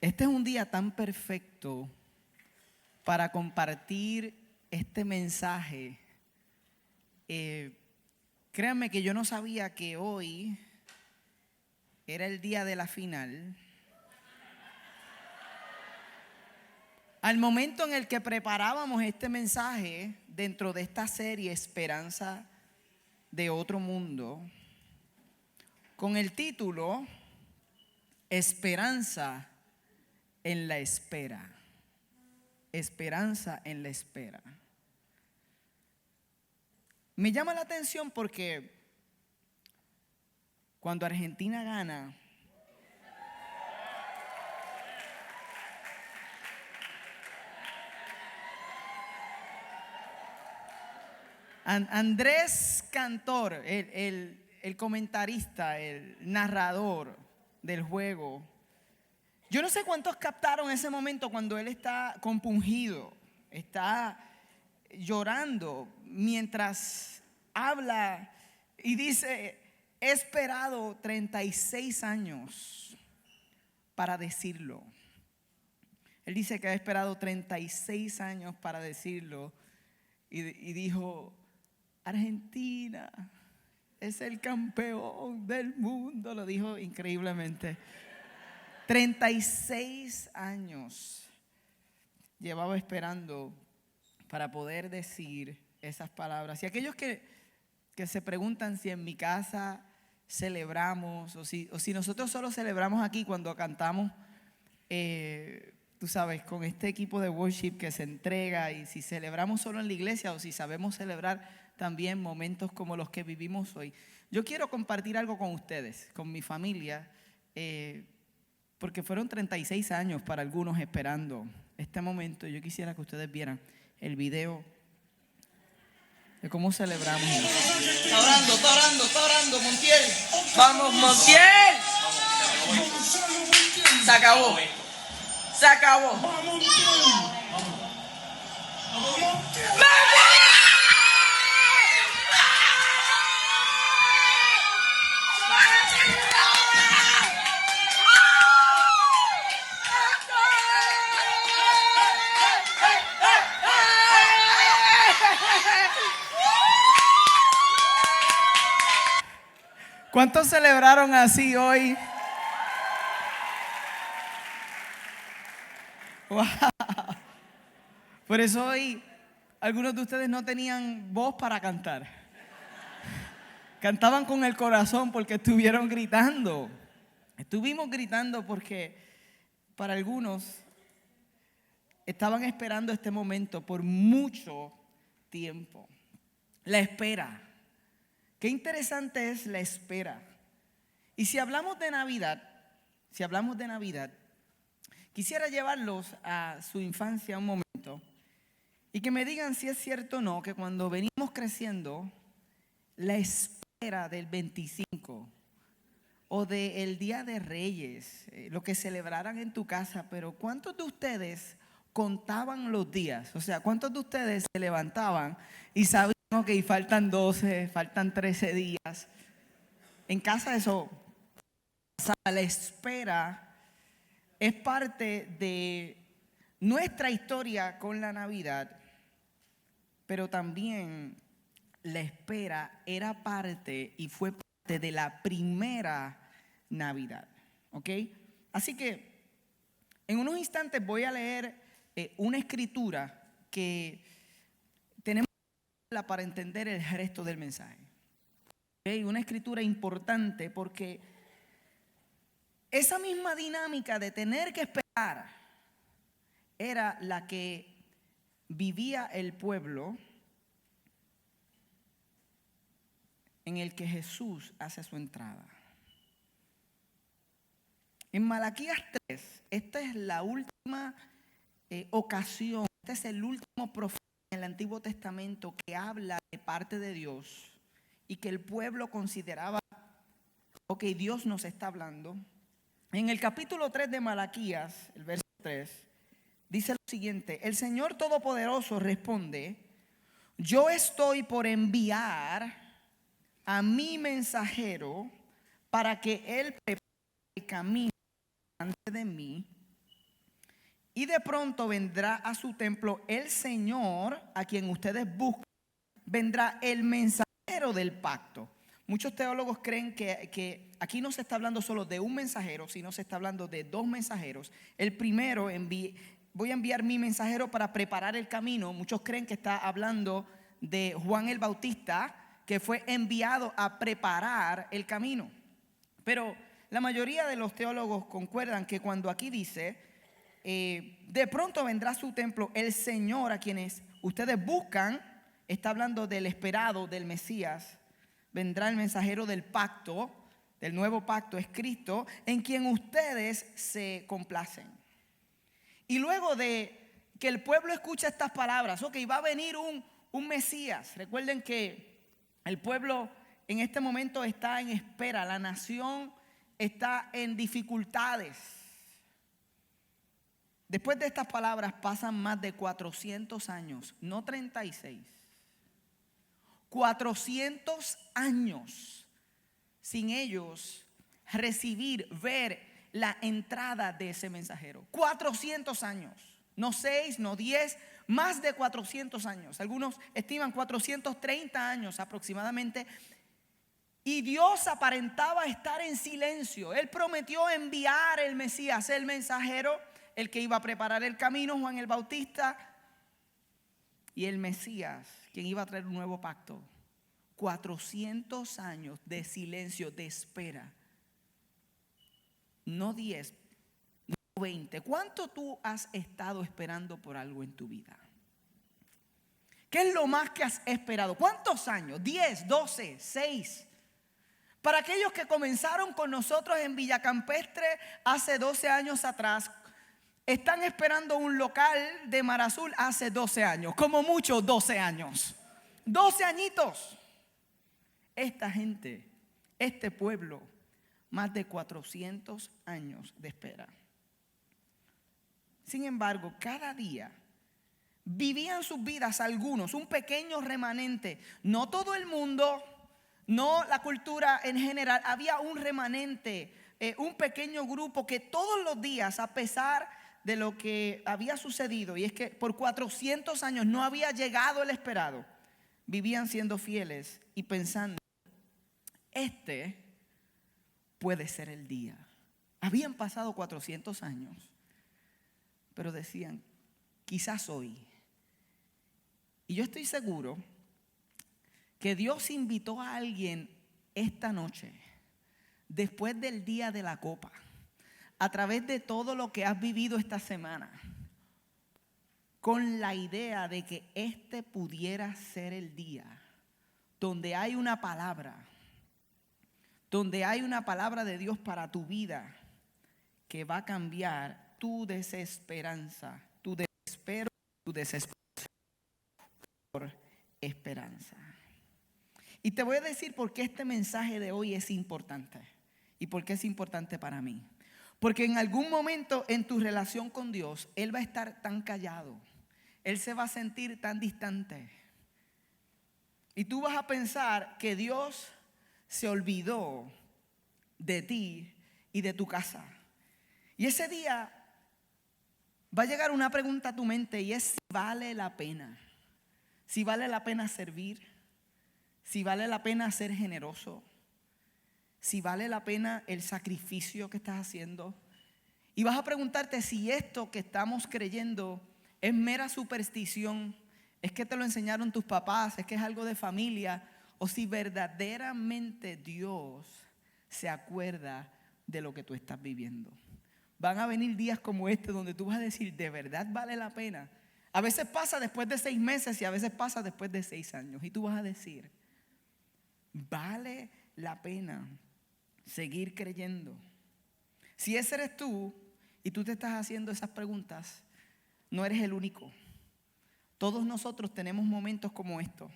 Este es un día tan perfecto para compartir este mensaje. Créanme que yo no sabía que hoy era el día de la final. Al momento en el que preparábamos este mensaje dentro de esta serie Esperanza de otro mundo, con el título Esperanza en la espera. Esperanza en la espera. Me llama la atención porque cuando Argentina gana, Andrés Cantor, el comentarista, el narrador del juego, yo no sé cuántos captaron ese momento cuando él está compungido, está llorando mientras habla y dice: he esperado 36 años para decirlo. Él dice que ha esperado 36 años para decirlo y dijo: Argentina es el campeón del mundo. Lo dijo increíblemente. 36 años llevaba esperando para poder decir esas palabras. Y aquellos que se preguntan si en mi casa celebramos o si nosotros solo celebramos aquí cuando cantamos, tú sabes, con este equipo de worship que se entrega, y si celebramos solo en la iglesia o si sabemos celebrar también momentos como los que vivimos hoy. Yo quiero compartir algo con ustedes, con mi familia, porque fueron 36 años para algunos esperando este momento. Yo quisiera que ustedes vieran el video de cómo celebramos. Está orando, Montiel. Vamos, Montiel. Se acabó. ¿Cuántos celebraron así hoy? Wow. Por eso hoy algunos de ustedes no tenían voz para cantar. Cantaban con el corazón porque estuvieron gritando. Estuvimos gritando porque para algunos estaban esperando este momento por mucho tiempo. La espera. Qué interesante es la espera. Y si hablamos de Navidad, quisiera llevarlos a su infancia un momento y que me digan si es cierto o no que cuando venimos creciendo, la espera del 25 o del Día de Reyes, lo que celebraran en tu casa, pero ¿cuántos de ustedes contaban los días? O sea, ¿cuántos de ustedes se levantaban y sabían que faltan 12, faltan 13 días? En casa eso, la espera es parte de nuestra historia con la Navidad, pero también la espera era parte y fue parte de la primera Navidad, ¿ok? Así que en unos instantes voy a leer una escritura que tenemos para entender el resto del mensaje. ¿Okay? Una escritura importante porque esa misma dinámica de tener que esperar era la que vivía el pueblo en el que Jesús hace su entrada. En Malaquías 3, esta es la última ocasión, este es el último profeta en el Antiguo Testamento que habla de parte de Dios y que el pueblo consideraba, ok, Dios nos está hablando. En el capítulo 3 de Malaquías, el verso 3, dice lo siguiente: el Señor Todopoderoso responde: yo estoy por enviar a mi mensajero para que él prepare el camino delante de mí. Y de pronto vendrá a su templo el Señor a quien ustedes buscan. Vendrá el mensajero del pacto. Muchos teólogos creen que aquí no se está hablando solo de un mensajero, sino se está hablando de dos mensajeros. El primero, voy a enviar mi mensajero para preparar el camino. Muchos creen que está hablando de Juan el Bautista, que fue enviado a preparar el camino. Pero la mayoría de los teólogos concuerdan que cuando aquí dice, de pronto vendrá a su templo el Señor a quienes ustedes buscan, está hablando del esperado, del Mesías. Vendrá el mensajero del pacto, del nuevo pacto, es Cristo, en quien ustedes se complacen. Y luego de que el pueblo escucha estas palabras, ok, va a venir un Mesías. Recuerden que el pueblo en este momento está en espera, la nación está en dificultades. Después de estas palabras pasan más de 400 años, no 36. 400 años sin ellos recibir, ver la entrada de ese mensajero. 400 años, no 6, no 10, más de 400 años. Algunos estiman 430 años aproximadamente. Y Dios aparentaba estar en silencio. Él prometió enviar el Mesías, el mensajero, el que iba a preparar el camino, Juan el Bautista, y el Mesías, quien iba a traer un nuevo pacto. 400 años de silencio, de espera. No 10, no 20. ¿Cuánto tú has estado esperando por algo en tu vida? ¿Qué es lo más que has esperado? ¿Cuántos años? 10, 12, 6. Para aquellos que comenzaron con nosotros en Villa Campestre hace 12 años atrás, están esperando un local de Mar Azul hace 12 años, como mucho 12 años. 12 añitos. Esta gente, este pueblo, más de 400 años de espera. Sin embargo, cada día vivían sus vidas algunos, un pequeño remanente. No todo el mundo, no la cultura en general. Había un remanente, un pequeño grupo que todos los días, a pesar de lo que había sucedido, y es que por 400 años no había llegado el esperado, vivían siendo fieles y pensando, este puede ser el día. Habían pasado 400 años, pero decían, quizás hoy. Y yo estoy seguro que Dios invitó a alguien esta noche, después del día de la copa, a través de todo lo que has vivido esta semana, con la idea de que este pudiera ser el día donde hay una palabra, de Dios para tu vida que va a cambiar tu desesperanza, tu desespero, tu desesperación por esperanza. Y te voy a decir por qué este mensaje de hoy es importante y por qué es importante para mí. Porque en algún momento en tu relación con Dios, Él va a estar tan callado, Él se va a sentir tan distante. Y tú vas a pensar que Dios se olvidó de ti y de tu casa. Y ese día va a llegar una pregunta a tu mente y es si vale la pena. Si vale la pena servir, si vale la pena ser generoso, si vale la pena el sacrificio que estás haciendo. Y vas a preguntarte si esto que estamos creyendo es mera superstición, es que te lo enseñaron tus papás, es que es algo de familia, o si verdaderamente Dios se acuerda de lo que tú estás viviendo. Van a venir días como este donde tú vas a decir, ¿de verdad vale la pena? A veces pasa después de 6 meses y a veces pasa después de 6 años. Y tú vas a decir, ¿vale la pena seguir creyendo? Si ese eres tú y tú te estás haciendo esas preguntas, no eres el único. Todos nosotros tenemos momentos como estos.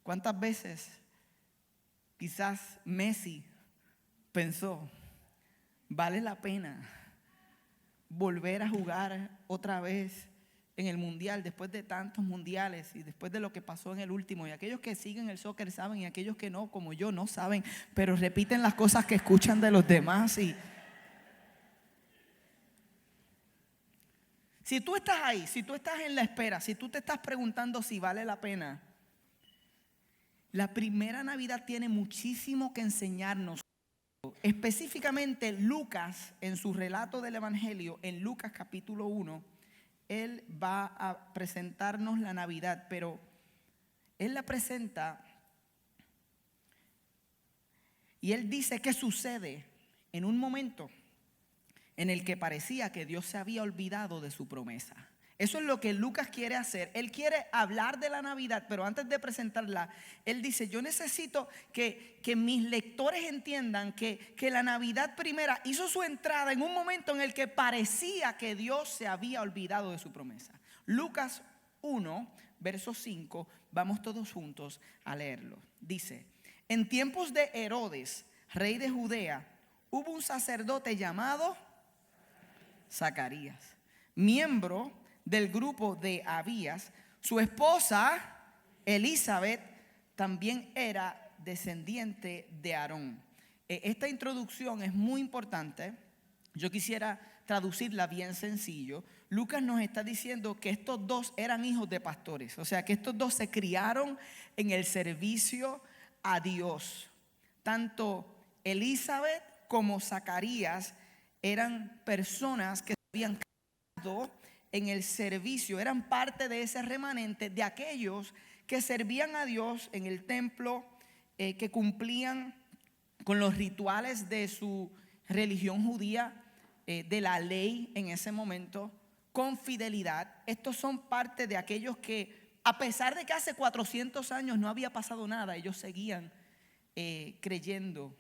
¿Cuántas veces quizás Messi pensó, vale la pena volver a jugar otra vez en el mundial después de tantos mundiales y después de lo que pasó en el último? Y aquellos que siguen el soccer saben, y aquellos que no, como yo, no saben, pero repiten las cosas que escuchan de los demás. Y Si tú estás ahí, si tú estás en la espera, si tú te estás preguntando si vale la pena, la primera Navidad tiene muchísimo que enseñarnos. Específicamente Lucas, en su relato del Evangelio, en Lucas capítulo 1, él va a presentarnos la Navidad, pero él la presenta y él dice qué sucede en un momento en el que parecía que Dios se había olvidado de su promesa. Eso es lo que Lucas quiere hacer. Él quiere hablar de la Navidad, pero antes de presentarla, él dice, yo necesito que mis lectores entiendan que la Navidad primera hizo su entrada en un momento en el que parecía que Dios se había olvidado de su promesa. Lucas 1, verso 5, vamos todos juntos a leerlo. Dice, en tiempos de Herodes, rey de Judea, hubo un sacerdote llamado Zacarías, miembro del grupo de Abías. Su esposa Elizabeth también era descendiente de Aarón. Esta introducción es muy importante. Yo quisiera traducirla bien sencillo. Lucas nos está diciendo que estos dos eran hijos de pastores, o sea que estos dos se criaron en el servicio a Dios. Tanto Elizabeth como Zacarías eran personas que se habían criado en el servicio, eran parte de ese remanente de aquellos que servían a Dios en el templo, que cumplían con los rituales de su religión judía, de la ley en ese momento, con fidelidad. Estos son parte de aquellos que, a pesar de que hace 400 años no había pasado nada, ellos seguían creyendo.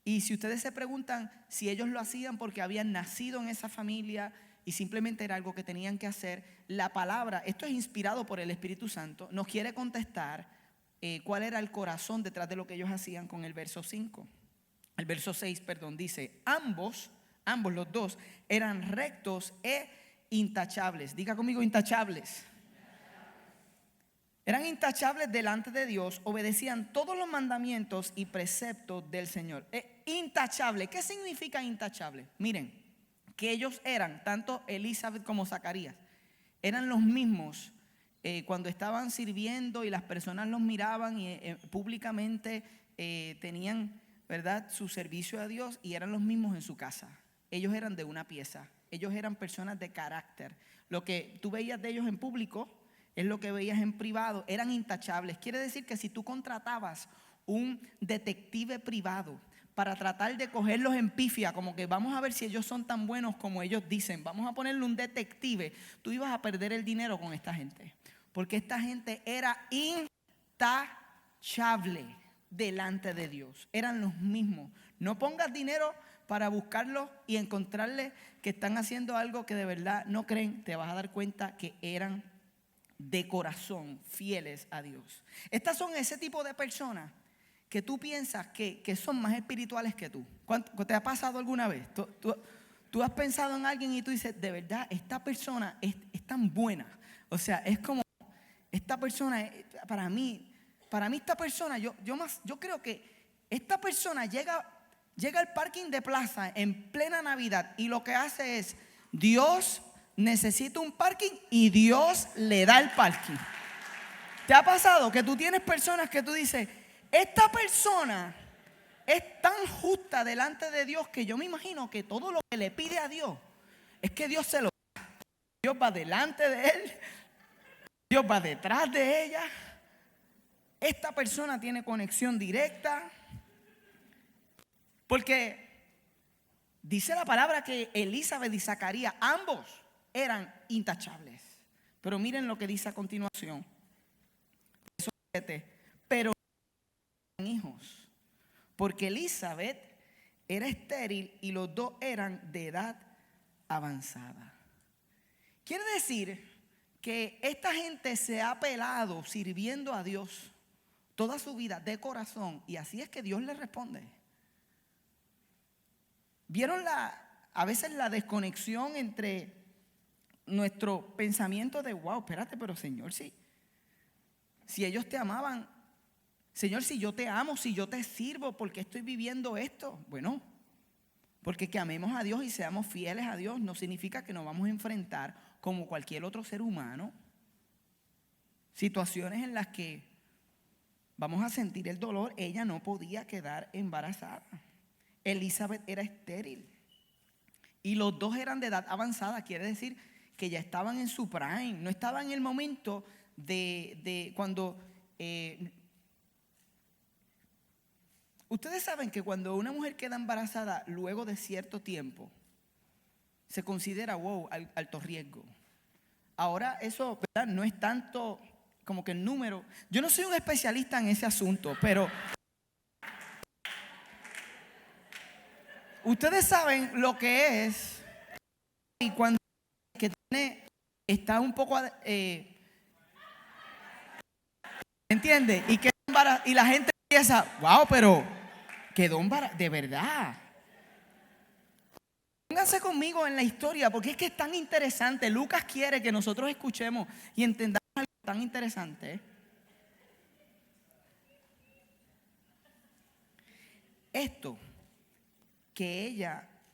Y si ustedes se preguntan si ellos lo hacían porque habían nacido en esa familia y simplemente era algo que tenían que hacer, la palabra, esto es inspirado por el Espíritu Santo, nos quiere contestar cuál era el corazón detrás de lo que ellos hacían con el verso 5. El verso 6, perdón, dice, ambos los dos eran rectos e intachables. Diga conmigo, intachables. Eran intachables delante de Dios, obedecían todos los mandamientos y preceptos del Señor. Intachable, ¿qué significa intachable? Miren, que ellos eran, tanto Elizabeth como Zacarías, eran los mismos cuando estaban sirviendo y las personas los miraban y públicamente tenían, ¿verdad?, su servicio a Dios, y eran los mismos en su casa. Ellos eran de una pieza, ellos eran personas de carácter. Lo que tú veías de ellos en público es lo que veías en privado. Eran intachables. Quiere decir que si tú contratabas un detective privado para tratar de cogerlos en pifia, como que vamos a ver si ellos son tan buenos como ellos dicen, vamos a ponerle un detective, tú ibas a perder el dinero con esta gente, porque esta gente era intachable delante de Dios. Eran los mismos. No pongas dinero para buscarlos y encontrarles que están haciendo algo que de verdad no creen. Te vas a dar cuenta que eran de corazón fieles a Dios. Estas son ese tipo de personas que tú piensas que son más espirituales que tú. ¿Te ha pasado alguna vez? Tú has pensado en alguien y tú dices, de verdad, esta persona es tan buena. O sea, es como, esta persona, para mí esta persona, yo creo que esta persona llega al parking de plaza en plena Navidad y lo que hace es, Dios necesita un parking y Dios le da el parking. ¿Te ha pasado que tú tienes personas que tú dices, esta persona es tan justa delante de Dios que yo me imagino que todo lo que le pide a Dios es que Dios se lo da? Dios va delante de él, Dios va detrás de ella. Esta persona tiene conexión directa, porque dice la palabra que Elizabeth y Zacarías, ambos eran intachables. Pero miren lo que dice a continuación. Verso 7. Pero no tenían hijos, porque Elizabeth era estéril y los dos eran de edad avanzada. Quiere decir que esta gente se ha pelado sirviendo a Dios toda su vida de corazón, y así es que Dios les responde. ¿Vieron a veces la desconexión entre nuestro pensamiento de wow, espérate, pero Señor, si ellos te amaban, Señor, si yo te amo, si yo te sirvo, ¿por qué estoy viviendo esto? Bueno, porque que amemos a Dios y seamos fieles a Dios no significa que nos vamos a enfrentar como cualquier otro ser humano. Situaciones en las que vamos a sentir el dolor. Ella no podía quedar embarazada. Elizabeth era estéril. Y los dos eran de edad avanzada, quiere decir que ya estaban en su prime. No estaban en el momento de cuando... ustedes saben que cuando una mujer queda embarazada luego de cierto tiempo, se considera, alto riesgo. Ahora eso, ¿verdad?, no es tanto como que el número. Yo no soy un especialista en ese asunto, pero ustedes saben lo que es. Y cuando que tiene, está un poco, ¿entiende? Y la gente empieza, wow, pero quedó embarazada, de verdad. Pónganse conmigo en la historia, porque es que es tan interesante. Lucas quiere que nosotros escuchemos y entendamos algo tan interesante. Esto, que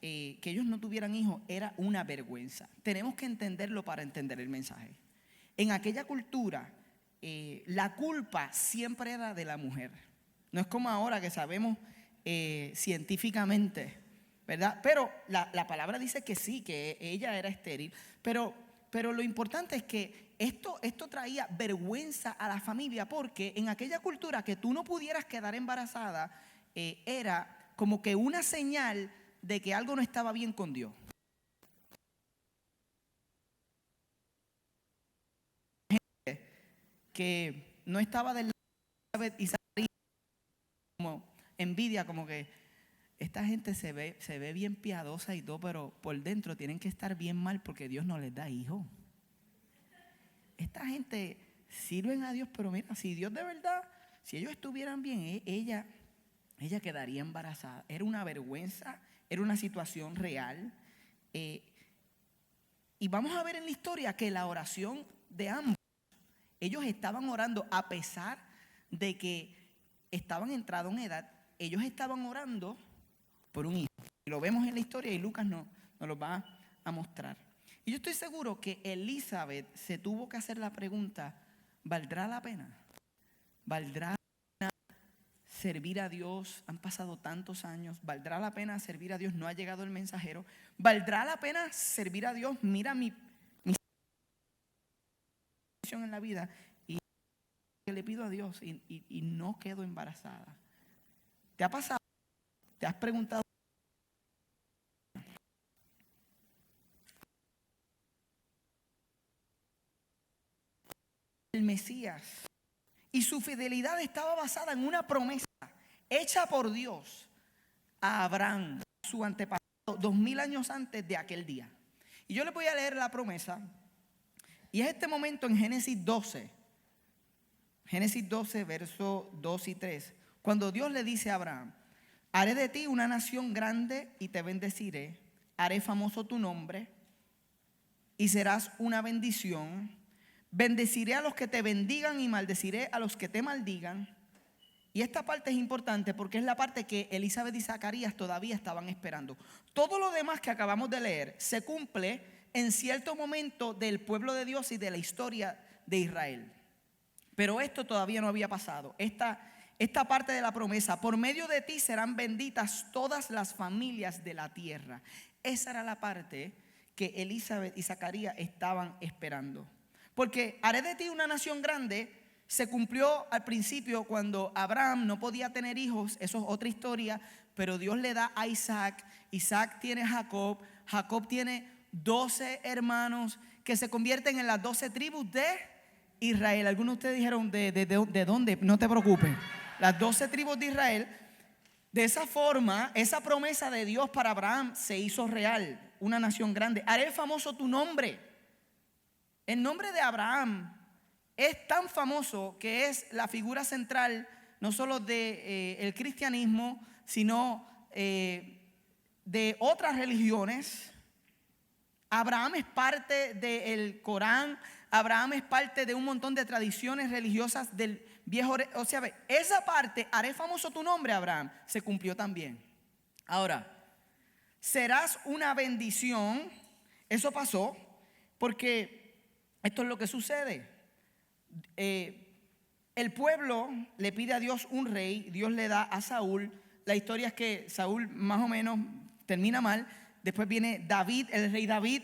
ellos no tuvieran hijos, era una vergüenza. Tenemos que entenderlo para entender el mensaje. En aquella cultura, la culpa siempre era de la mujer. No es como ahora que sabemos científicamente, ¿verdad? Pero la palabra dice que sí, que ella era estéril. Pero lo importante es que esto traía vergüenza a la familia, porque en aquella cultura que tú no pudieras quedar embarazada era como que una señal de que algo no estaba bien con Dios. Que no estaba del lado de Isabel y como envidia, como que esta gente se ve bien piadosa y todo, pero por dentro tienen que estar bien mal porque Dios no les da hijos. Esta gente sirven a Dios, pero mira, si Dios de verdad, si ellos estuvieran bien, ella quedaría embarazada. Era una vergüenza, era una situación real. Y vamos a ver en la historia que la oración de ambos, ellos estaban orando a pesar de que estaban entrados en edad. Ellos estaban orando por un hijo. Y lo vemos en la historia y Lucas nos lo va a mostrar. Y yo estoy seguro que Elizabeth se tuvo que hacer la pregunta, ¿valdrá la pena? ¿Valdrá la pena servir a Dios? Han pasado tantos años. ¿Valdrá la pena servir a Dios? No ha llegado el mensajero. ¿Valdrá la pena servir a Dios? Mira mi situación en la vida y le pido a Dios y no quedo embarazada. ¿Te ha pasado? ¿Te has preguntado? El Mesías y su fidelidad estaba basada en una promesa hecha por Dios a Abraham, su antepasado, 2000 años antes de aquel día. Y yo les voy a leer la promesa. Y es este momento en Génesis 12, versos 2 y 3, cuando Dios le dice a Abraham: haré de ti una nación grande y te bendeciré, haré famoso tu nombre y serás una bendición. Bendeciré a los que te bendigan y maldeciré a los que te maldigan. Y esta parte es importante porque es la parte que Elizabeth y Zacarías todavía estaban esperando. Todo lo demás que acabamos de leer se cumple en cierto momento del pueblo de Dios y de la historia de Israel. Pero esto todavía no había pasado. Esta parte de la promesa: por medio de ti serán benditas todas las familias de la tierra. Esa era la parte que Elizabeth y Zacarías estaban esperando. Porque haré de ti una nación grande se cumplió al principio cuando Abraham no podía tener hijos. Eso es otra historia. Pero Dios le da a Isaac. Isaac tiene a Jacob. Jacob tiene 12 hermanos que se convierten en las 12 tribus de Israel. Algunos de ustedes dijeron, ¿de dónde? No te preocupes. Las 12 tribus de Israel. De esa forma, esa promesa de Dios para Abraham se hizo real. Una nación grande. Haré famoso tu nombre. El nombre de Abraham es tan famoso que es la figura central no solo del cristianismo, sino de otras religiones. Abraham es parte del Corán. Abraham es parte de un montón de tradiciones religiosas del viejo. O sea, esa parte, haré famoso tu nombre, Abraham, se cumplió también. Ahora, serás una bendición. Eso pasó. Porque esto es lo que sucede. El pueblo le pide a Dios un rey, Dios le da a Saúl. La historia es que Saúl más o menos termina mal. Después viene David, el rey David.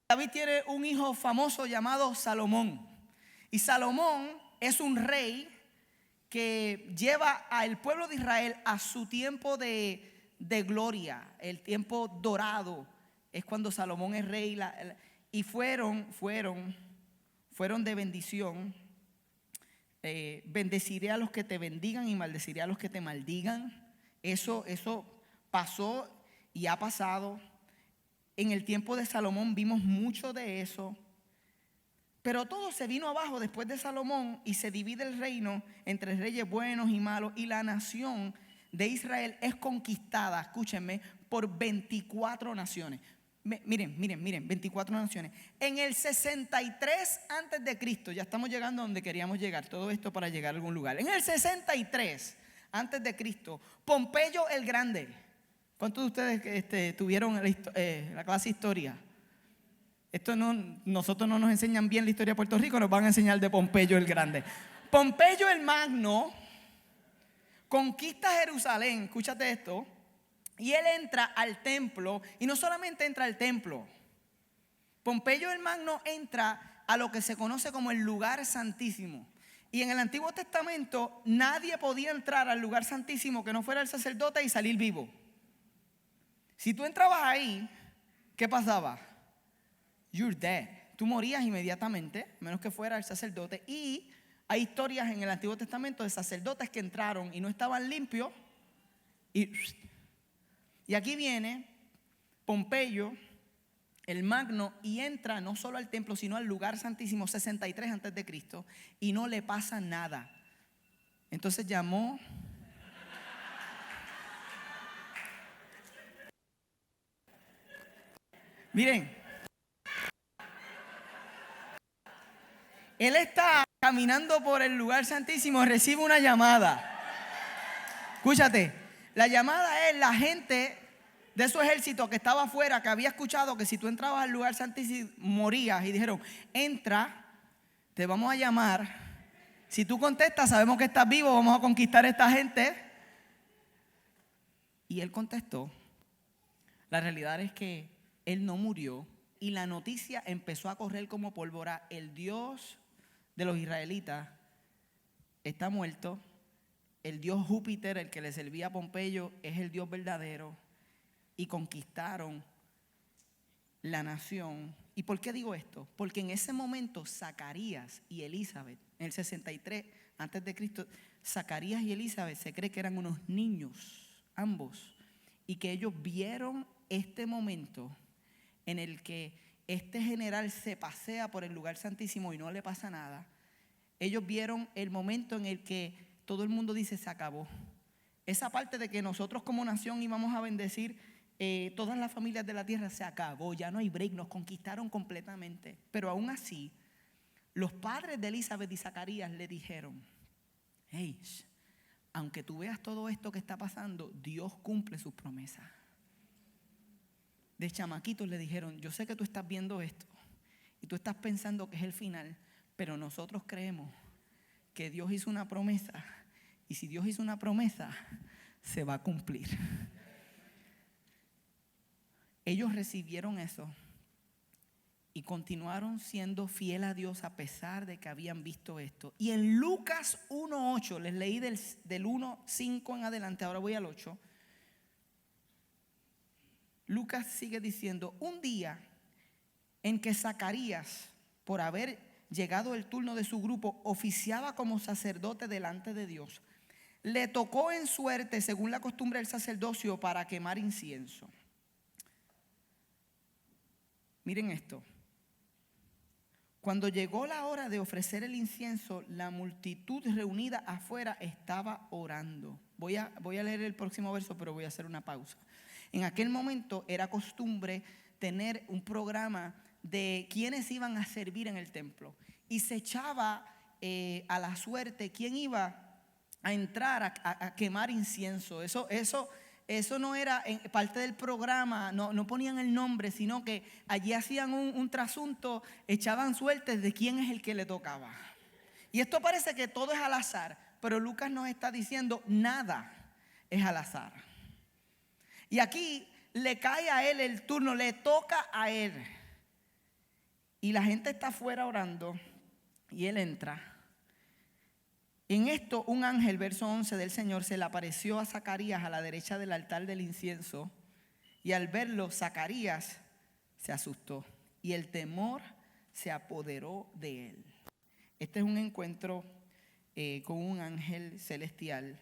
David tiene un hijo famoso llamado Salomón. Y Salomón es un rey que lleva al pueblo de Israel a su tiempo de gloria, el tiempo dorado. Es cuando Salomón es rey y fueron de bendición. Bendeciré a los que te bendigan y maldeciré a los que te maldigan. Eso pasó y ha pasado. En el tiempo de Salomón vimos mucho de eso. Pero todo se vino abajo después de Salomón y se divide el reino entre reyes buenos y malos. Y la nación de Israel es conquistada, escúchenme, por 24 naciones. Miren, 24 naciones. En el 63 antes de Cristo, ya estamos llegando a donde queríamos llegar, todo esto para llegar a algún lugar. En el 63 antes de Cristo, Pompeyo el Grande. ¿Cuántos de ustedes tuvieron la clase de historia? Nosotros no nos enseñan bien la historia de Puerto Rico, nos van a enseñar de Pompeyo el Grande. Pompeyo el Magno conquista Jerusalén, escúchate esto, y él entra al templo, y no solamente entra al templo, Pompeyo el Magno entra a lo que se conoce como el lugar santísimo. Y en el Antiguo Testamento nadie podía entrar al lugar santísimo que no fuera el sacerdote y salir vivo. Si tú entrabas ahí, ¿qué pasaba? You're dead. Tú morías inmediatamente, menos que fuera el sacerdote. Y hay historias en el Antiguo Testamento de sacerdotes que entraron y no estaban limpios. Y aquí viene Pompeyo, el Magno, y entra no solo al templo, sino al lugar santísimo, 63 antes de Cristo, y no le pasa nada. Entonces llamó... Miren, él está caminando por el lugar santísimo, recibe una llamada. Escúchate, la llamada es la gente de su ejército que estaba afuera, que había escuchado que si tú entrabas al lugar santísimo morías, y dijeron: entra, te vamos a llamar. Si tú contestas, sabemos que estás vivo, vamos a conquistar a esta gente. Y él contestó. La realidad es que él no murió, y la noticia empezó a correr como pólvora. El Dios de los israelitas está muerto. El Dios Júpiter, el que le servía a Pompeyo, es el Dios verdadero. Y conquistaron la nación. ¿Y por qué digo esto? Porque en ese momento Zacarías y Elizabeth, en el 63 antes de Cristo, Zacarías y Elizabeth se cree que eran unos niños, ambos, y que ellos vieron este momento en el que este general se pasea por el lugar santísimo y no le pasa nada. Ellos vieron el momento en el que todo el mundo dice: se acabó. Esa parte de que nosotros como nación íbamos a bendecir todas las familias de la tierra, se acabó, ya no hay break, nos conquistaron completamente. Pero aún así, los padres de Elizabeth y Zacarías le dijeron: hey, aunque tú veas todo esto que está pasando, Dios cumple sus promesas. De chamaquitos le dijeron: yo sé que tú estás viendo esto y tú estás pensando que es el final, pero nosotros creemos que Dios hizo una promesa, y si Dios hizo una promesa, se va a cumplir. Ellos recibieron eso y continuaron siendo fiel a Dios a pesar de que habían visto esto. Y en Lucas 1:8, les leí del 1:5 en adelante, ahora voy al 8. Lucas sigue diciendo: un día en que Zacarías, por haber llegado el turno de su grupo, oficiaba como sacerdote delante de Dios, le tocó en suerte, según la costumbre del sacerdocio, para quemar incienso. Miren esto. Cuando llegó la hora de ofrecer el incienso, la multitud reunida afuera estaba orando. Voy a leer el próximo verso, pero voy a hacer una pausa. En aquel momento era costumbre tener un programa de quienes iban a servir en el templo, y se echaba a la suerte quién iba a entrar a quemar incienso. Eso eso no era parte del programa, no ponían el nombre, sino que allí hacían un trasunto, echaban suertes de quién es el que le tocaba. Y esto parece que todo es al azar, pero Lucas nos está diciendo nada es al azar. Y aquí le cae a él el turno, le toca a él. Y la gente está afuera orando y él entra. En esto un ángel, verso 11 del Señor, se le apareció a Zacarías a la derecha del altar del incienso. Y al verlo, Zacarías se asustó y el temor se apoderó de él. Este es un encuentro con un ángel celestial.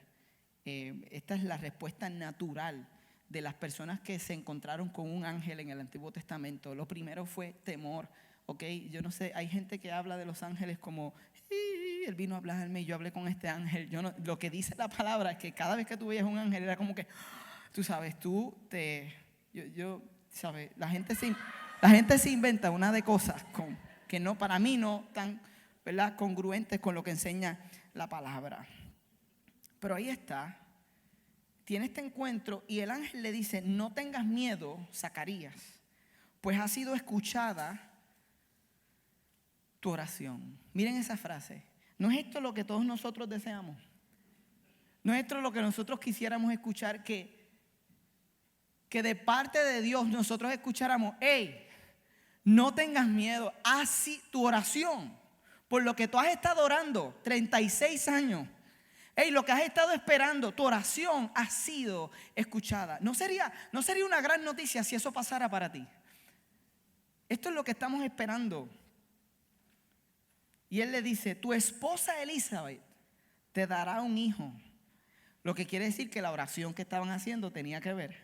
Esta es la respuesta natural de las personas que se encontraron con un ángel en el Antiguo Testamento. Lo primero fue temor. Yo no sé, hay gente que habla de los ángeles como él vino a hablarme y yo hablé con este ángel. Lo que dice la palabra es que cada vez que tú veías un ángel era como que, tú sabes, sabes, la gente se inventa una de cosas que no, para mí no tan, ¿verdad?, congruentes con lo que enseña la palabra. Pero ahí está, tiene este encuentro y el ángel le dice: no tengas miedo, Zacarías, pues ha sido escuchada tu oración. Miren esa frase. ¿No es esto lo que todos nosotros deseamos? ¿No es esto lo que nosotros quisiéramos escuchar? Que de parte de Dios nosotros escucháramos: hey, no tengas miedo, así tu oración, por lo que tú has estado orando 36 años. Hey, lo que has estado esperando, tu oración ha sido escuchada. ¿No sería una gran noticia si eso pasara para ti? Esto es lo que estamos esperando. Y él le dice: tu esposa Elizabeth te dará un hijo. Lo que quiere decir que la oración que estaban haciendo tenía que ver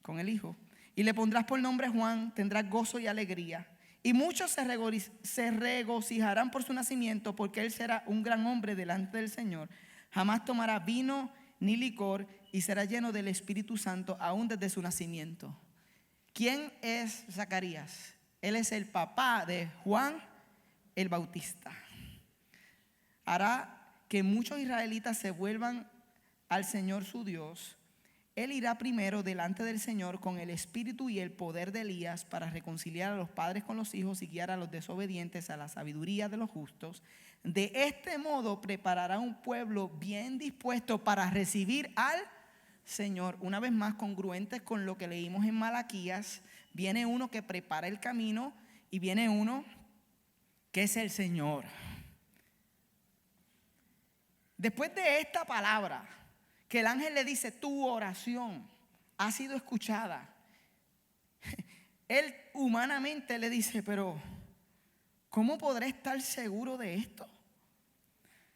con el hijo. Y le pondrás por nombre Juan, tendrás gozo y alegría. Y muchos se regocijarán por su nacimiento, porque él será un gran hombre delante del Señor. Jamás tomará vino ni licor y será lleno del Espíritu Santo aún desde su nacimiento. ¿Quién es Zacarías? Él es el papá de Juan el Bautista. Hará que muchos israelitas se vuelvan al Señor su Dios. Él irá primero delante del Señor con el espíritu y el poder de Elías para reconciliar a los padres con los hijos y guiar a los desobedientes a la sabiduría de los justos. De este modo preparará un pueblo bien dispuesto para recibir al Señor. Una vez más, congruentes con lo que leímos en Malaquías, viene uno que prepara el camino y viene uno que es el Señor. Después de esta palabra, que el ángel le dice: tu oración ha sido escuchada, él humanamente le dice: pero ¿cómo podré estar seguro de esto?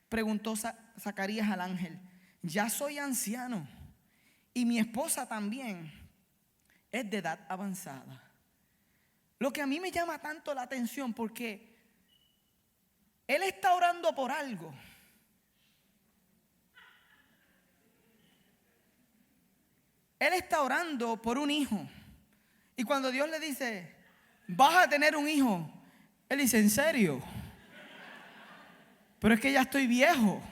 Preguntó Zacarías al ángel: ya soy anciano y mi esposa también es de edad avanzada. Lo que a mí me llama tanto la atención, porque él está orando por algo. Él está orando por un hijo. Y cuando Dios le dice: vas a tener un hijo, él dice: ¿en serio? Pero es que ya estoy viejo.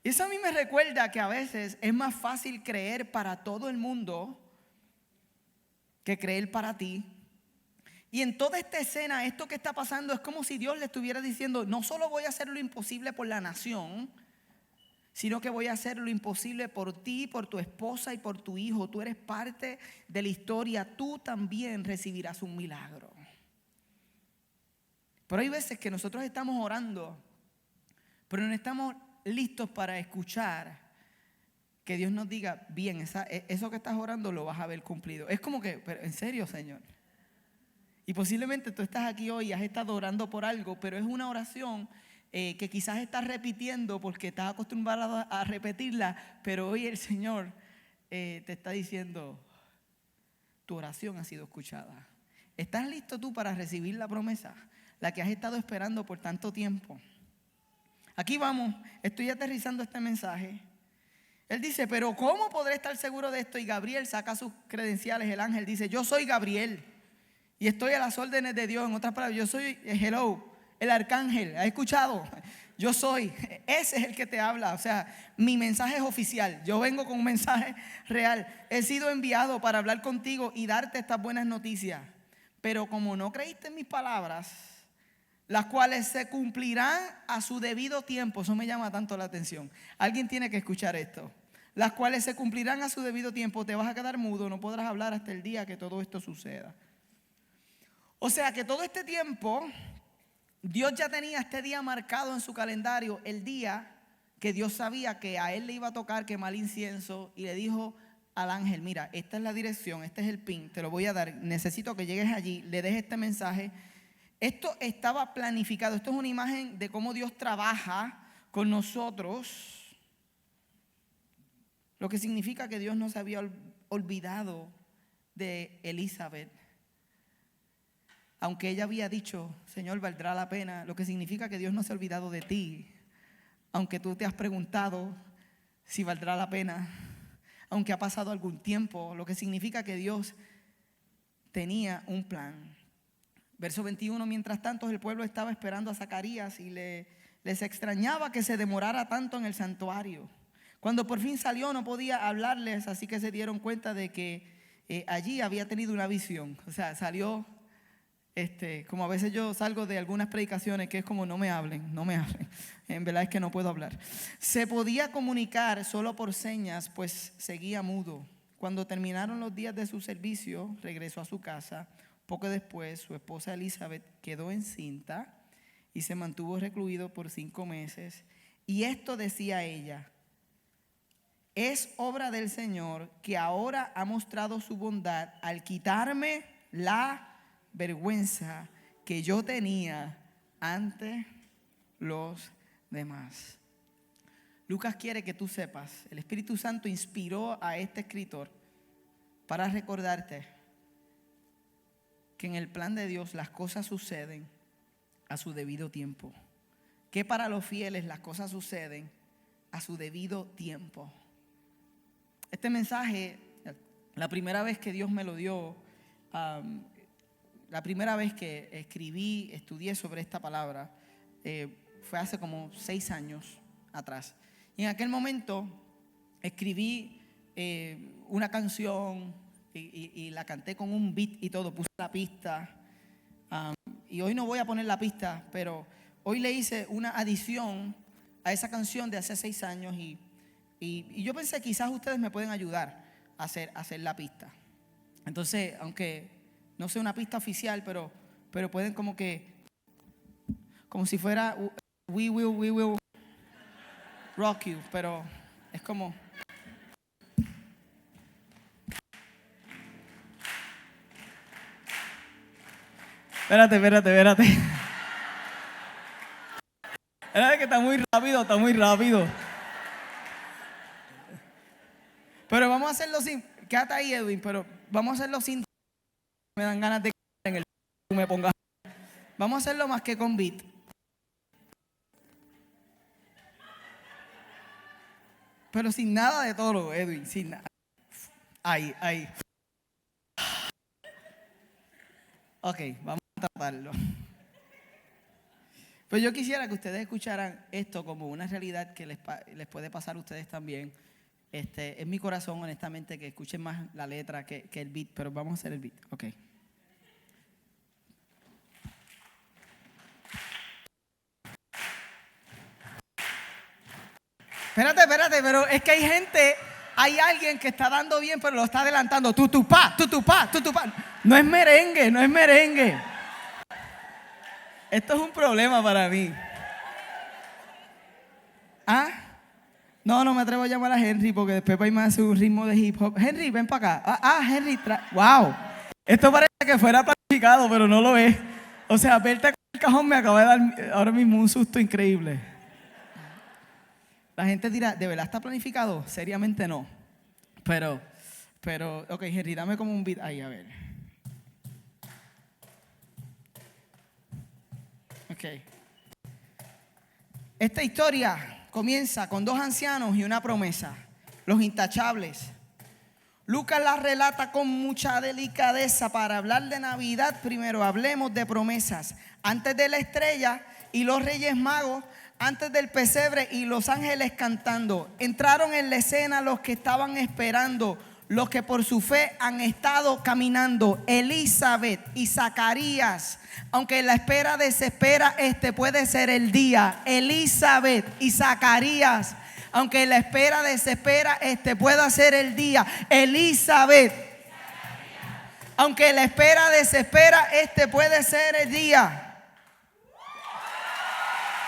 Y eso a mí me recuerda que a veces es más fácil creer para todo el mundo que creer para ti. Y en toda esta escena, esto que está pasando es como si Dios le estuviera diciendo: no solo voy a hacer lo imposible por la nación, sino que voy a hacer lo imposible por ti, por tu esposa y por tu hijo. Tú eres parte de la historia, tú también recibirás un milagro. Pero hay veces que nosotros estamos orando, pero no estamos listos para escuchar que Dios nos diga: bien, eso que estás orando lo vas a ver cumplido. Es como que, pero ¿en serio, Señor? Y posiblemente tú estás aquí hoy y has estado orando por algo, pero es una oración que quizás estás repitiendo porque estás acostumbrado a repetirla, pero hoy el Señor te está diciendo: tu oración ha sido escuchada. ¿Estás listo tú para recibir la promesa, la que has estado esperando por tanto tiempo? Aquí vamos, estoy aterrizando este mensaje. Él dice: pero ¿cómo podré estar seguro de esto? Y Gabriel saca sus credenciales. El ángel dice: yo soy Gabriel y estoy a las órdenes de Dios. En otras palabras, yo soy hello, el arcángel. ¿Has escuchado? Yo soy. Ese es el que te habla. O sea, mi mensaje es oficial. Yo vengo con un mensaje real. He sido enviado para hablar contigo y darte estas buenas noticias. Pero como no creíste en mis palabras, las cuales se cumplirán a su debido tiempo. Eso me llama tanto la atención. Alguien tiene que escuchar esto. Las cuales se cumplirán a su debido tiempo. Te vas a quedar mudo, no podrás hablar hasta el día que todo esto suceda. O sea que todo este tiempo, Dios ya tenía este día marcado en su calendario, el día que Dios sabía que a él le iba a tocar quemar incienso, y le dijo al ángel: mira, esta es la dirección, este es el pin, te lo voy a dar, necesito que llegues allí, le des este mensaje. Esto estaba planificado. Esto es una imagen de cómo Dios trabaja con nosotros, lo que significa que Dios no se había olvidado de Elizabeth. Aunque ella había dicho: Señor, valdrá la pena, lo que significa que Dios no se ha olvidado de ti. Aunque tú te has preguntado si valdrá la pena, aunque ha pasado algún tiempo, lo que significa que Dios tenía un plan. Verso 21, mientras tanto el pueblo estaba esperando a Zacarías y les extrañaba que se demorara tanto en el santuario. Cuando por fin salió no podía hablarles, así que se dieron cuenta de que allí había tenido una visión. O sea, salió como a veces yo salgo de algunas predicaciones que es como: no me hablen, no me hablen. En verdad es que no puedo hablar. Se podía comunicar solo por señas, pues seguía mudo. Cuando terminaron los días de su servicio, regresó a su casa. Poco después, su esposa Elizabeth quedó encinta y se mantuvo recluido por 5 meses. Y esto decía ella: es obra del Señor que ahora ha mostrado su bondad al quitarme la vergüenza que yo tenía ante los demás. Lucas quiere que tú sepas, el Espíritu Santo inspiró a este escritor para recordarte que en el plan de Dios las cosas suceden a su debido tiempo. Que para los fieles las cosas suceden a su debido tiempo. Este mensaje, la primera vez que Dios me lo dio, la primera vez que estudié sobre esta palabra, fue hace como 6 años atrás. Y en aquel momento escribí una canción y la canté con un beat y todo, puse la pista. Y hoy no voy a poner la pista, pero hoy le hice una adición a esa canción de hace 6 años y yo pensé: quizás ustedes me pueden ayudar a hacer la pista. Entonces, aunque no sea una pista oficial, pero pueden como si fuera we will rock you, pero es como... Espérate. Espérate que está muy rápido. Pero vamos a hacerlo sin... Quédate ahí, Edwin, pero vamos a hacerlo sin... Me dan ganas de que en el... me ponga... Vamos a hacerlo más que con beat. Pero sin nada de todo, Edwin, sin nada. Ahí. Ok, vamos a tratarlo. Pues yo quisiera que ustedes escucharan esto como una realidad que les puede pasar a ustedes también. Es mi corazón, honestamente, que escuchen más la letra que el beat, pero vamos a hacer el beat, ok. Espérate, pero es que hay alguien que está dando bien, pero lo está adelantando. Tutupá. No es merengue. Esto es un problema para mí. No me atrevo a llamar a Henry porque después va a irme a hacer un ritmo de hip hop. Henry, ven para acá. Henry, wow. Esto parece que fuera planificado, pero no lo es. O sea, verte con el cajón me acaba de dar ahora mismo un susto increíble. La gente dirá: ¿de verdad está planificado? Seriamente no. Pero, ok, Henry, dame como un beat ahí, a ver. Ok. Esta historia comienza con 2 ancianos y una promesa, los intachables. Lucas la relata con mucha delicadeza. Para hablar de Navidad, primero hablemos de promesas. Antes de la estrella y los reyes magos, antes del pesebre y los ángeles cantando, entraron en la escena los que estaban esperando, los que por su fe han estado caminando. Elizabeth y Zacarías, aunque la espera desespera, este puede ser el día. Elizabeth y Zacarías, aunque la espera desespera, este pueda ser el día. Elizabeth, aunque la espera desespera, este puede ser el día.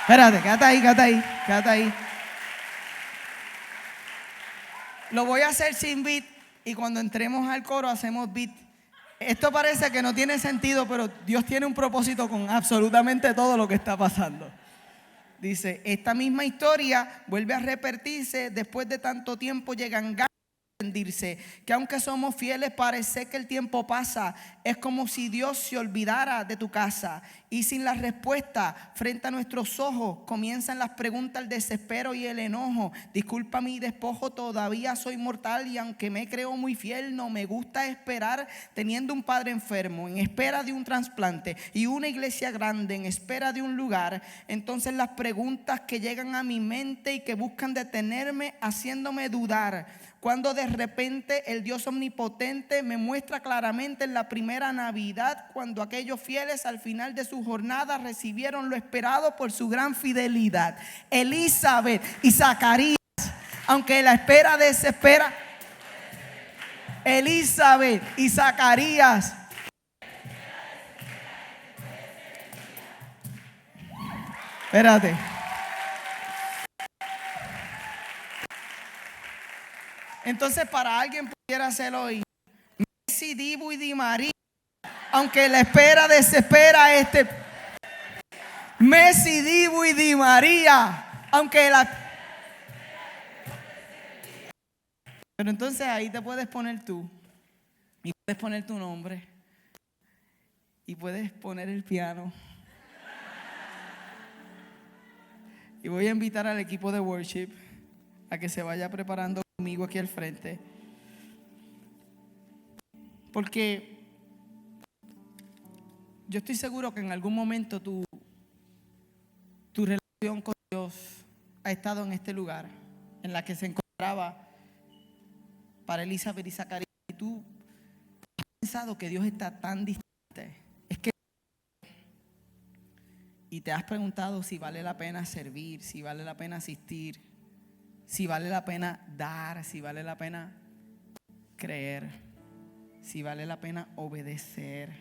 Espérate, quédate ahí. Lo voy a hacer sin beat y cuando entremos al coro hacemos beat. Esto parece que no tiene sentido, pero Dios tiene un propósito con absolutamente todo lo que está pasando. Dice, esta misma historia vuelve a repetirse después de tanto tiempo. Llegan ganas de rendirse, que aunque somos fieles parece que el tiempo pasa. Es como si Dios se olvidara de tu casa. Y sin la respuesta frente a nuestros ojos comienzan las preguntas, el desespero y el enojo. Disculpa mi despojo, todavía soy mortal y aunque me creo muy fiel, no me gusta esperar teniendo un padre enfermo, en espera de un trasplante y una iglesia grande, en espera de un lugar. Entonces las preguntas que llegan a mi mente y que buscan detenerme, haciéndome dudar, cuando de repente el Dios omnipotente me muestra claramente en la primera Navidad, cuando aquellos fieles al final de su jornada recibieron lo esperado por su gran fidelidad. Elizabeth y Zacarías, aunque la espera desespera. Elizabeth y Zacarías. Espérate. Entonces, para alguien pudiera hacerlo hoy, Messi, Dibu y Di María, aunque la espera desespera, Messi, Dibu y Di María, aunque la... Pero entonces ahí te puedes poner tú, y puedes poner tu nombre, y puedes poner el piano. Y voy a invitar al equipo de worship a que se vaya preparando conmigo aquí al frente. Porque yo estoy seguro que en algún momento tu relación con Dios ha estado en este lugar, en la que se encontraba para Elizabeth y Zacarías. Y tú has pensado que Dios está tan distante. Es que... Y te has preguntado si vale la pena servir, si vale la pena asistir, si vale la pena dar, si vale la pena creer, si vale la pena obedecer.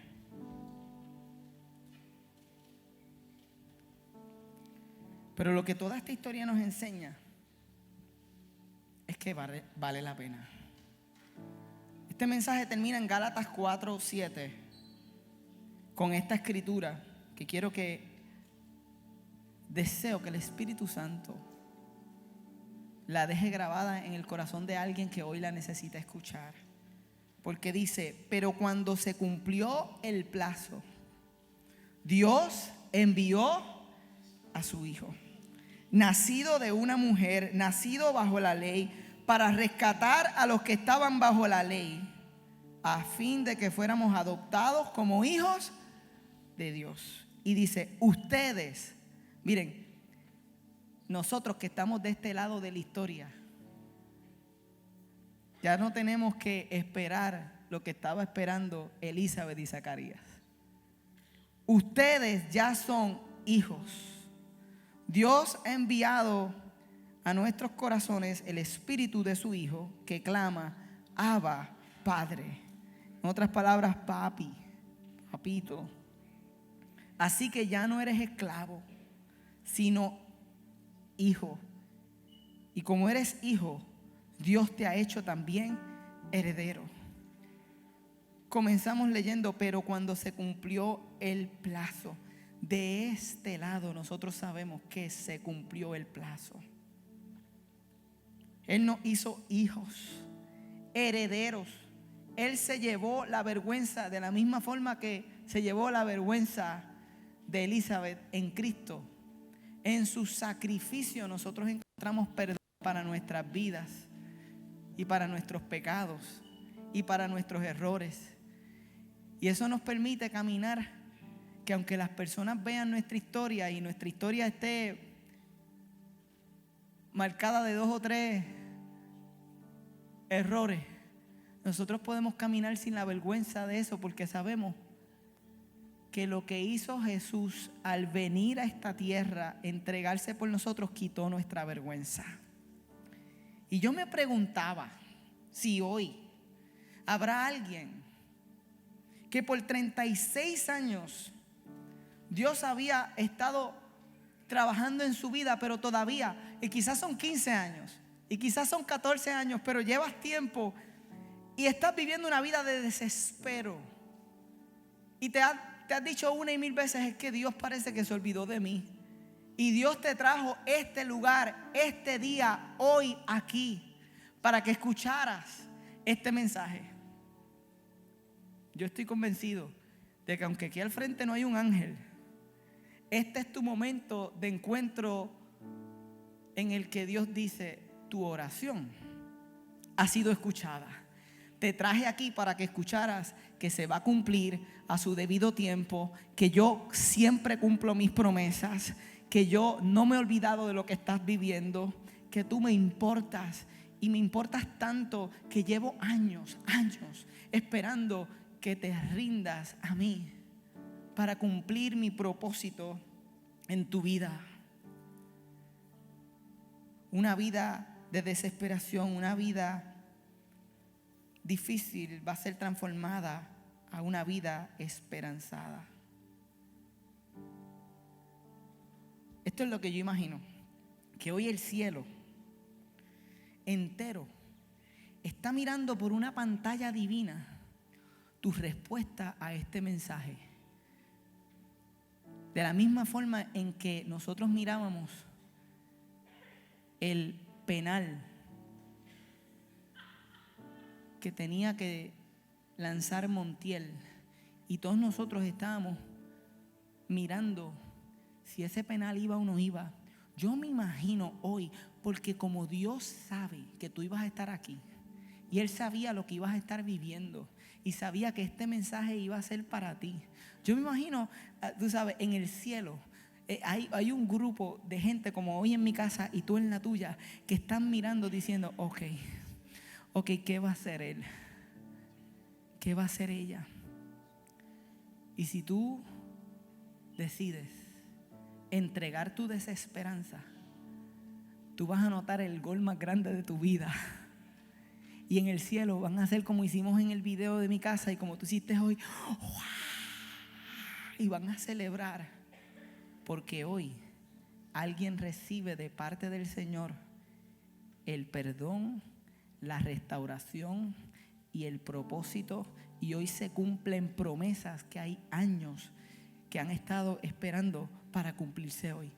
Pero lo que toda esta historia nos enseña es que vale la pena. Este mensaje termina en Gálatas 4:7 con esta escritura que deseo que el Espíritu Santo la deje grabada en el corazón de alguien que hoy la necesita escuchar. Porque dice, pero cuando se cumplió el plazo, Dios envió a su Hijo, nacido de una mujer, nacido bajo la ley, para rescatar a los que estaban bajo la ley, a fin de que fuéramos adoptados como hijos de Dios. Y dice, ustedes, miren, nosotros que estamos de este lado de la historia, ya no tenemos que esperar lo que estaba esperando Elizabeth y Zacarías. Ustedes ya son hijos. Dios ha enviado a nuestros corazones el espíritu de su Hijo que clama, Abba, Padre. En otras palabras, papi, papito. Así que ya no eres esclavo, sino hijo. Y como eres hijo, Dios te ha hecho también heredero. Comenzamos leyendo, pero cuando se cumplió el plazo, de este lado nosotros sabemos que se cumplió el plazo. Él nos hizo hijos, herederos. Él se llevó la vergüenza de la misma forma que se llevó la vergüenza de Elizabeth en Cristo. En su sacrificio nosotros encontramos perdón para nuestras vidas y para nuestros pecados. y para nuestros errores. Y eso nos permite caminar, que aunque las personas vean nuestra historia y nuestra historia esté marcada de 2 o 3 errores, nosotros podemos caminar sin la vergüenza de eso, porque sabemos que lo que hizo Jesús al venir a esta tierra, entregarse por nosotros, quitó nuestra vergüenza. Y yo me preguntaba si hoy habrá alguien que por 36 años Dios había estado trabajando en su vida, pero todavía, y quizás son 15 años, y quizás son 14 años, pero llevas tiempo y estás viviendo una vida de desespero. Y te has dicho 1 y 1000 veces: es que Dios parece que se olvidó de mí. Y Dios te trajo este lugar, este día, hoy, aquí, para que escucharas este mensaje. Yo estoy convencido de que aunque aquí al frente no hay un ángel, este es tu momento de encuentro en el que Dios dice: tu oración ha sido escuchada. Te traje aquí para que escucharas que se va a cumplir a su debido tiempo, que yo siempre cumplo mis promesas, que yo no me he olvidado de lo que estás viviendo, que tú me importas y me importas tanto que llevo años esperando que te rindas a mí para cumplir mi propósito en tu vida. Una vida de desesperación, una vida difícil va a ser transformada a una vida esperanzada. Esto es lo que yo imagino, que hoy el cielo entero está mirando por una pantalla divina tu respuesta a este mensaje. De la misma forma en que nosotros mirábamos el penal que tenía que lanzar Montiel, y todos nosotros estábamos mirando si ese penal iba o no iba. Yo me imagino hoy, porque como Dios sabe que tú ibas a estar aquí, y Él sabía lo que ibas a estar viviendo, y sabía que este mensaje iba a ser para ti. Yo me imagino, tú sabes, en el cielo hay un grupo de gente como hoy en mi casa y tú en la tuya, que están mirando diciendo: ok, ¿qué va a hacer él? ¿Qué va a hacer ella? Y si tú decides entregar tu desesperanza, tú vas a notar el gol más grande de tu vida. Y en el cielo van a hacer como hicimos en el video de mi casa y como tú hiciste hoy. Y van a celebrar, porque hoy alguien recibe de parte del Señor el perdón, la restauración y el propósito. Y hoy se cumplen promesas que hay años que han estado esperando para cumplirse hoy.